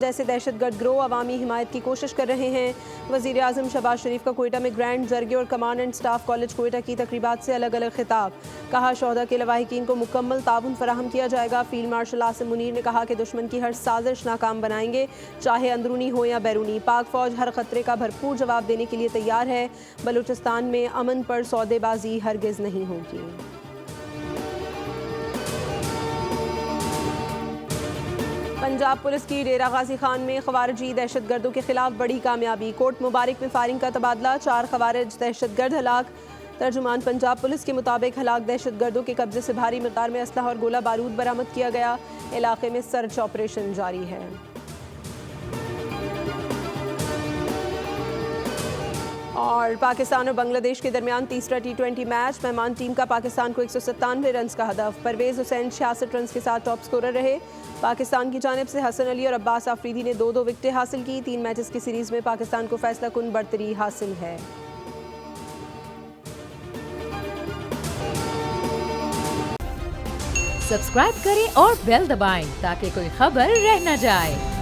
जैसे दहशतगर्द गिरोह अवामी हिमायत की कोशिश कर रहे हैं। वज़ीर आज़म शहबाज शरीफ का कोयटा में ग्रैंड जरगे और command and staff college Quetta की तकरीबात से अलग अलग खिताब। कहा शोहदा के लवाहिकीन को मुकम्मल ताउन फराहम किया जाएगा। फील्ड मार्शल आसिम मुनीर ने कहा कि दुश्मन की हर साजिश नाकाम बनाएंगे, चाहे अंदरूनी हो या बैरूनी। पाक फौज हर खतरे का भरपूर जवाब देने के लिए तैयार है। बलूचिस्तान में अमन पर सौदेबाजी हरगिज़ नहीं होगी। पंजाब पुलिस की डेरा गाजी खान में खवारजी दहशतगर्दों के खिलाफ बड़ी कामयाबी। कोट मुबारक में फायरिंग का तबादला, 4 खवारिज दहशतगर्द हलाक। तर्जुमान पंजाब पुलिस के मुताबिक हलाक दहशतगर्दों के कब्जे से भारी मकदार में असलहा और गोला बारूद बरामद किया गया। इलाके में सर्च ऑपरेशन जारी है। और पाकिस्तान और बांग्लादेश के दरमियान तीसरा T20 मैच। मेहमान टीम का पाकिस्तान को 197 रन का हदफ। परवेज हुसैन 66 रन के साथ टॉप स्कोरर रहे। पाकिस्तान की जानिब से हसन अली और अब्बास आफरीदी ने 2-2 विकेटें हासिल की। 3 मैचेस की सीरीज में पाकिस्तान को फैसला कुन बढ़तरी हासिल है। सब्सक्राइब करें और बेल दबाएं ताकि कोई खबर रह न जाए।